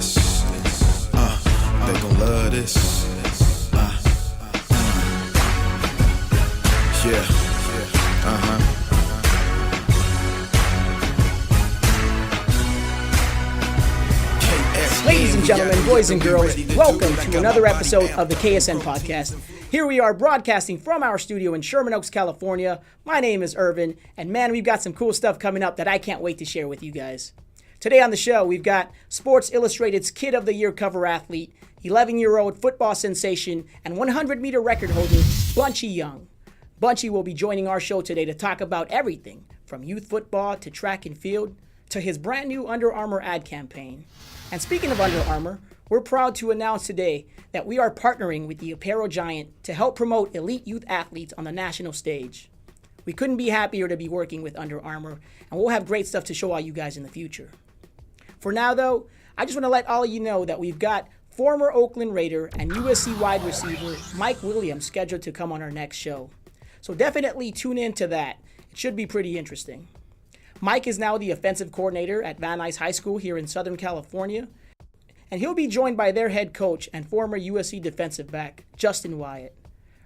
this. They gon' love this. Yeah. Ladies and gentlemen, boys and girls, welcome to another episode of the KSN podcast. Here we are broadcasting from our studio in Sherman Oaks, California. My name is Irvin, and man, we've got some cool stuff coming up that I can't wait to share with you guys. Today on the show, we've got Sports Illustrated's Kid of the Year cover athlete, 11-year-old football sensation, and 100-meter record holder, Bunchie Young. Bunchie will be joining our show today to talk about everything from youth football to track and field to his brand new Under Armour ad campaign. And speaking of Under Armour, we're proud to announce today that we are partnering with the apparel giant to help promote elite youth athletes on the national stage. We couldn't be happier to be working with Under Armour, and we'll have great stuff to show all you guys in the future. For now, though, I just want to let all of you know that we've got former Oakland Raider and USC wide receiver Mike Williams scheduled to come on our next show. So definitely tune in to that. It should be pretty interesting. Mike is now the offensive coordinator at Van Nuys High School here in Southern California, and he'll be joined by their head coach and former USC defensive back, Justin Wyatt.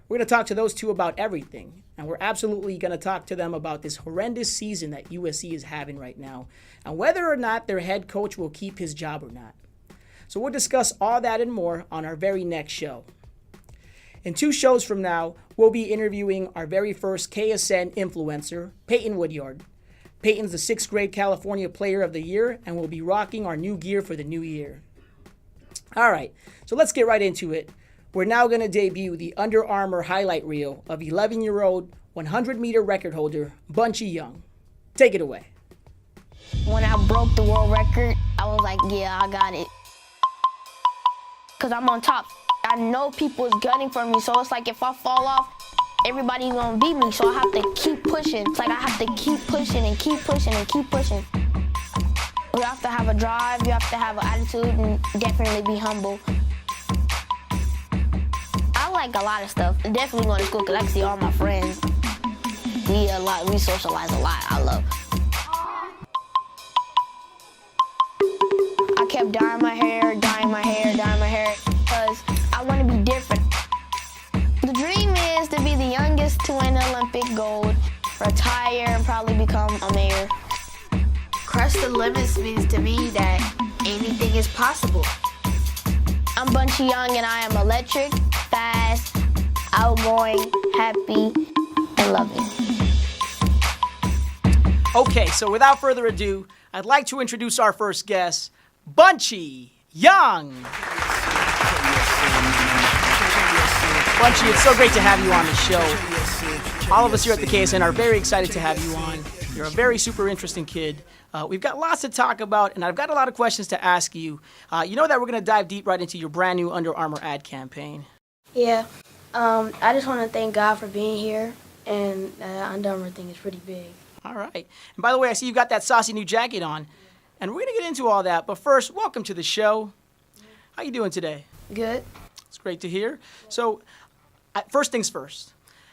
We're going to talk to those two about everything, and we're absolutely going to talk to them about this horrendous season that USC is having right now, and whether or not their head coach will keep his job or not. So we'll discuss all that and more on our very next show. In 2 shows from now, we'll be interviewing our very first KSN influencer, Peyton Woodyard. Peyton's the 6th grade California Player of the Year and will be rocking our new gear for the new year. All right, so let's get right into it. We're now going to debut the Under Armour highlight reel of 11-year-old 100-meter record holder Bunchie Young. Take it away. When I broke the world record, I was like, yeah, I got it. Because I'm on top. I know people is gunning for me, so it's like if I fall off, everybody's gonna beat me, so I have to keep pushing. It's like I have to keep pushing and keep pushing and keep pushing. You have to have a drive, you have to have an attitude, and definitely be humble. I like a lot of stuff. Definitely going to school because I can see all my friends. We socialize a lot. I love. I kept dyeing my hair because I want to be different. The dream is to be the youngest to win Olympic gold, retire, and probably become a mayor. Crush the limits means to me that anything is possible. I'm Bunchie Young, and I am electric, fast, outgoing, happy, and loving. Okay, so without further ado, I'd like to introduce our first guest, Bunchie Young. Bunchie, it's so great to have you on the show. All of us here at the KSN are very excited to have you on. You're a very super interesting kid. We've got lots to talk about, and I've got a lot of questions to ask you. You know that we're going to dive deep right into your brand new Under Armour ad campaign. Yeah, I just want to thank God for being here, and Under Armour thing is pretty big. All right. And by the way, I see you got that saucy new jacket on, and we're going to get into all that. But first, welcome to the show. How you doing today? Good. It's great to hear. So, first things first.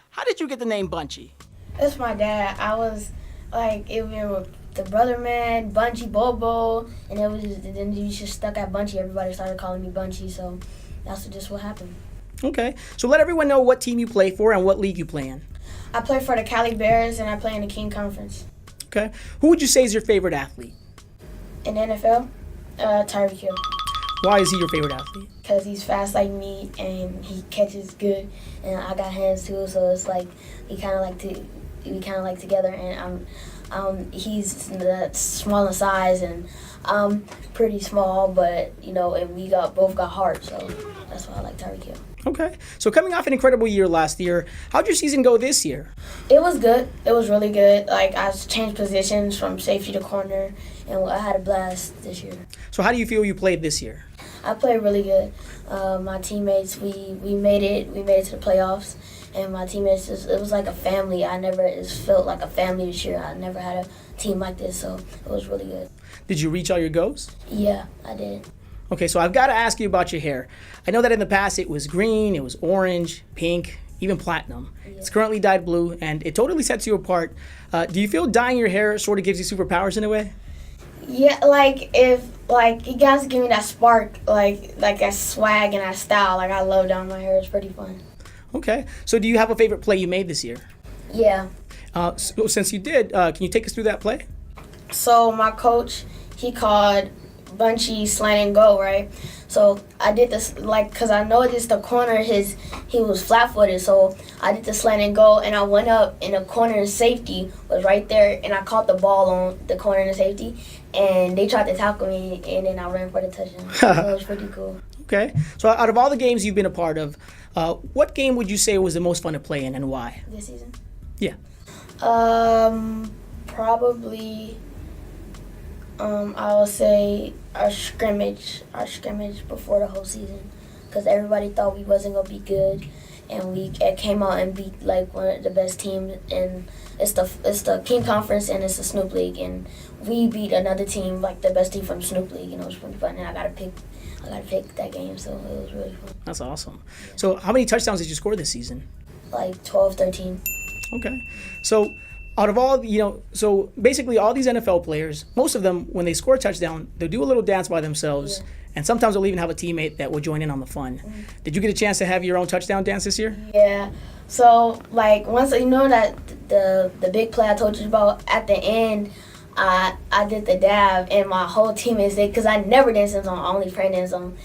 How did you get the name Bunchie? That's my dad. I was like, it was the brother man, Bunchie Bobo, and it was then you just stuck at Bunchie. Everybody started calling me Bunchie, so that's just what happened. Okay. So let everyone know what team you play for and what league you play in. I play for the Cali Bears, and I play in the King Conference. Okay. Who would you say is your favorite athlete? In the NFL, Tyreek Hill. Why is he your favorite athlete? Because he's fast like me, and he catches good, and I got hands too, so it's like we kind of like together, and he's small in size, and I'm pretty small, but and we both got heart, so that's why I like Tyreek Hill. Okay. So coming off an incredible year last year, how'd your season go this year? It was good. It was really good. Like, I changed positions from safety to corner, and I had a blast this year. So how do you feel you played this year? I played really good. My teammates, we made it to the playoffs, and my teammates, it was like a family. It felt like a family this year. I never had a team like this, so it was really good. Did you reach all your goals? Yeah, I did. Okay, so I've got to ask you about your hair. I know that in the past it was green, it was orange, pink, even platinum. Yeah. It's currently dyed blue, and it totally sets you apart. Do you feel dyeing your hair sort of gives you superpowers in a way? Yeah, like if like you guys give me that spark, like that swag and that style. Like I love down my hair. It's pretty fun. Okay. So do you have a favorite play you made this year? Yeah. So since you did, can you take us through that play? So my coach, he called Bunchie slant and go, right? So I did this cause I noticed the corner he was flat footed, so I did the slant and go, and I went up and the corner and safety was right there, and I caught the ball on the corner and safety, and they tried to tackle me, and then I ran for the touchdown. So it was pretty cool. Okay. So out of all the games you've been a part of, what game would you say was the most fun to play in, and why? This season? Yeah. Probably. I would say our scrimmage before the whole season, because everybody thought we wasn't gonna be good, and we came out and beat like one of the best teams, and it's the King Conference and it's the Snoop League, and we beat another team like the best team from Snoop League, and it was pretty fun. And I gotta pick that game, so it was really fun. That's awesome. So how many touchdowns did you score this season? Like 12, 13. Okay. So out of all, so basically all these NFL players, most of them, when they score a touchdown, they'll do a little dance by themselves, and sometimes they'll even have a teammate that will join in on the fun. Did you get a chance to have your own touchdown dance this year? Yeah. So, like, once that the big play I told you about, at the end, I did the dab, and my whole teammates did, because I never danced in them, I only friend danced them.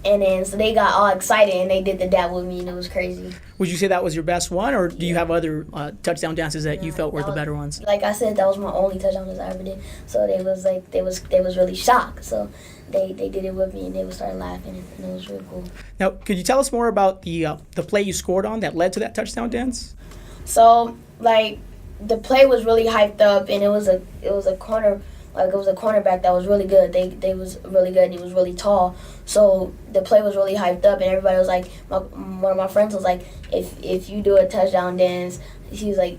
And then, so they got all excited, and they did the dab with me, and it was crazy. Would you say that was your best one, or do you have other touchdown dances that you felt were the better ones? Like I said, that was my only touchdown that I ever did. So they was really shocked. So they did it with me, and they would start laughing, and it was really cool. Now, could you tell us more about the play you scored on that led to that touchdown dance? So like the play was really hyped up, and it was a corner. Like, it was a cornerback that was really good. They was really good, and he was really tall. So the play was really hyped up, and everybody was like, one of my friends was like, if you do a touchdown dance, he was like,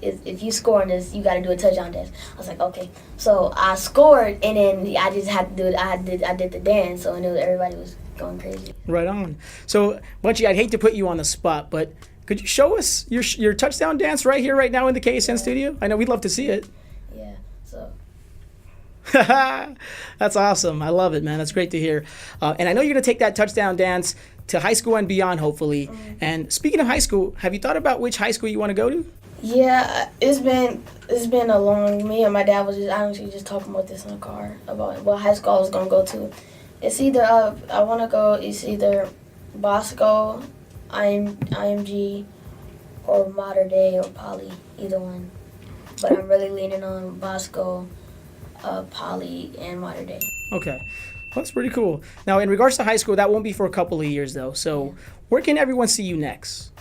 if you score on this, you got to do a touchdown dance. I was like, okay. So I scored, and then I just had to do it. I did the dance, so everybody was going crazy. Right on. So, Bunchie, I'd hate to put you on the spot, but could you show us your touchdown dance right here, right now in the KSN studio? I know we'd love to see it. Yeah. So. That's awesome. I love it, man. That's great to hear. And I know you're going to take that touchdown dance to high school and beyond, hopefully. And speaking of high school, have you thought about which high school you want to go to? Yeah, it's been a long. Me and my dad was just talking about this in the car about what high school I was gonna go to. It's either I want to go. It's either Bosco, IMG, or Mater Dei or Poly. Either one. But I'm really leaning on Bosco, Poly, and Mater Dei. Okay. Well, that's pretty cool. Now, in regards to high school, that won't be for a couple of years, though. So where can everyone see you next?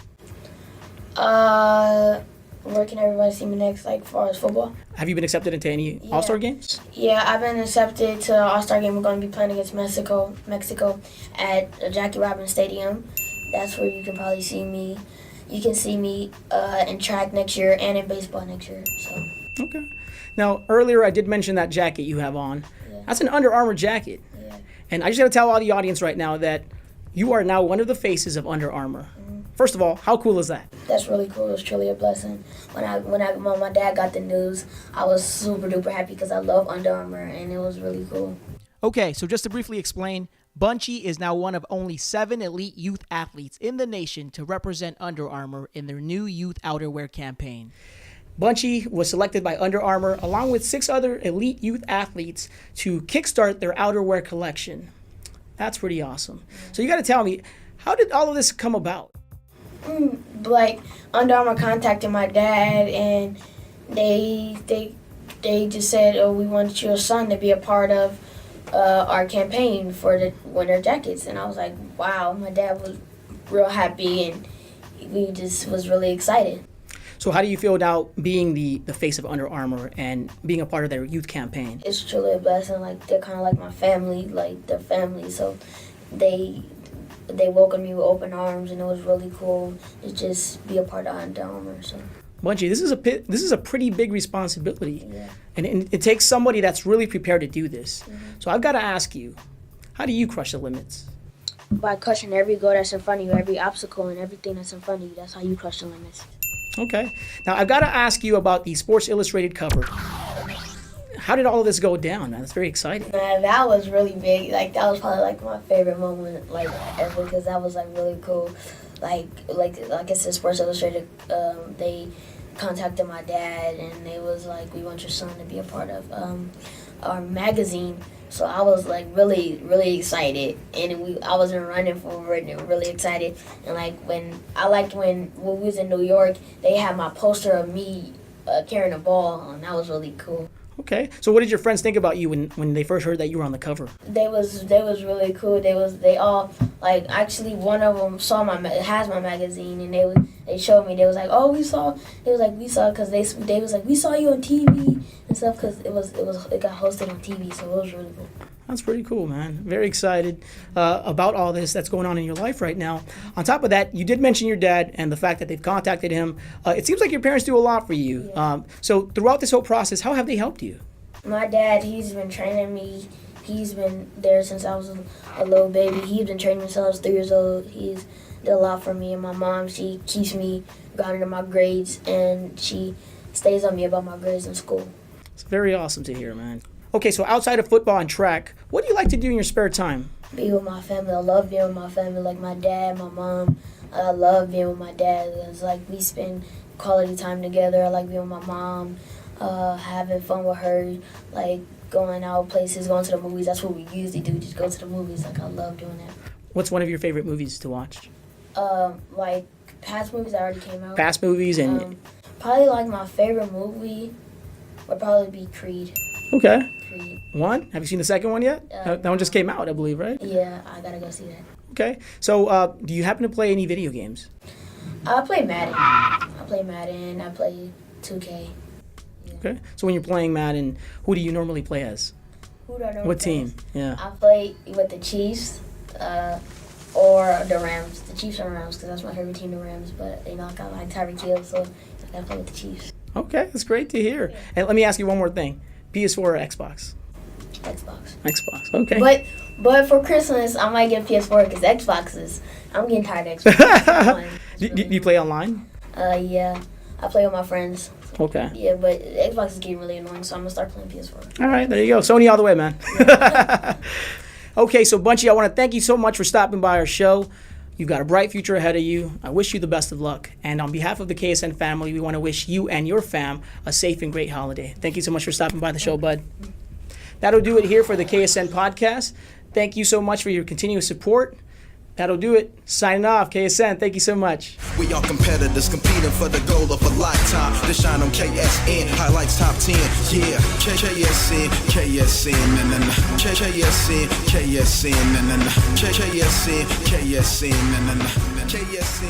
Where can everybody see me next, like, as far as football? Have you been accepted into any All-Star games? Yeah, I've been accepted to the All-Star game. We're going to be playing against Mexico at Jackie Robinson Stadium. That's where you can probably see me. You can see me in track next year and in baseball next year. So. Okay. Now, earlier I did mention that jacket you have on. Yeah. That's an Under Armour jacket. Yeah. And I just got to tell all the audience right now that you are now one of the faces of Under Armour. First of all, how cool is that? That's really cool. It was truly a blessing. When my dad got the news, I was super duper happy because I love Under Armour, and it was really cool. Okay, so just to briefly explain, Bunchie is now one of only 7 elite youth athletes in the nation to represent Under Armour in their new youth outerwear campaign. Bunchie was selected by Under Armour along with 6 other elite youth athletes to kickstart their outerwear collection. That's pretty awesome. So you got to tell me, how did all of this come about? Like, Under Armour contacted my dad, and they just said, "Oh, we want your son to be a part of our campaign for the winter jackets." And I was like, "Wow!" My dad was real happy, and we just was really excited. So how do you feel now being the face of Under Armour and being a part of their youth campaign? It's truly a blessing. Like, they're kind of like my family, like their family. So they welcomed me with open arms, and it was really cool to just be a part of Under Armour. So. Bunchie, this is a pretty big responsibility, Yeah. and it takes somebody that's really prepared to do this. So I've got to ask you, how do you crush the limits? By crushing every goal that's in front of you, every obstacle and everything that's in front of you. That's how you crush the limits. Okay. Now I've got to ask you about the Sports Illustrated cover. how did all of this go down, man? That's very exciting. Man, that was really big. Like, that was probably like my favorite moment, like, ever, because that was like really cool. Like I said, Sports Illustrated, they contacted my dad, and they was like, we want your son to be a part of our magazine. So I was like really, really excited, and I wasn't running for it, and really excited. And like when we was in New York, they had my poster of me carrying a ball, and that was really cool. Okay, so what did your friends think about you when they first heard that you were on the cover? They was really cool. They all like, actually one of them has my magazine, and they showed me. They was like, oh, we saw because they was like, we saw you on TV and stuff, because it got hosted on TV, so it was really cool. That's pretty cool, man. Very excited about all this that's going on in your life right now. On top of that, you did mention your dad and the fact that they've contacted him. It seems like your parents do a lot for you. Yeah. So throughout this whole process, how have they helped you? My dad, he's been training me. He's been there since I was a little baby. He's been training me since I was 3 years old. He's did a lot for me. And my mom, she keeps me grounded in my grades, and she stays on me about my grades in school. It's very awesome to hear, man. Okay, so outside of football and track, what do you like to do in your spare time? Be with my family. I love being with my family, like my dad, my mom. I love being with my dad. It's like we spend quality time together. I like being with my mom, having fun with her, like going out places, going to the movies. That's what we usually do, just go to the movies. Like, I love doing that. What's one of your favorite movies to watch? Like past movies that already came out. Past movies and... probably like my favorite movie would probably be Creed. Okay. Creed. One? Have you seen the second one yet? That one just came out, I believe, right? Yeah, I gotta go see that. Okay. So do you happen to play any video games? I play Madden. I play 2K. Yeah. Okay. So when you're playing Madden, who do you normally play as? Who do I normally What play team? as? Yeah. I play with the Chiefs or the Rams. The Chiefs or Rams, because that's my favorite team, the Rams. But, I got like Tyreek Hill, so I gotta play with the Chiefs. Okay, that's great to hear. And let me ask you one more thing. PS4 or Xbox? Xbox. Xbox, okay. But for Christmas, I might get PS4, because Xboxes, I'm getting tired of Xbox. Do you play online? Yeah. I play with my friends. Okay. Yeah, but Xbox is getting really annoying, so I'm going to start playing PS4. All right, there you go. Sony all the way, man. Okay, so Bunchie, I want to thank you so much for stopping by our show. You've got a bright future ahead of you. I wish you the best of luck. And on behalf of the KSN family, we want to wish you and your fam a safe and great holiday. Thank you so much for stopping by the show, bud. That'll do it here for the KSN podcast. Thank you so much for your continuous support. That'll do it. Signing off, KSN. Thank you so much. We are competitors competing for the goal of a lifetime. To shine on KSN, highlights top 10. Yeah, KSN, KSN, na na na. KSN, KSN, na na na. KSN, KSN, na na na. KSN.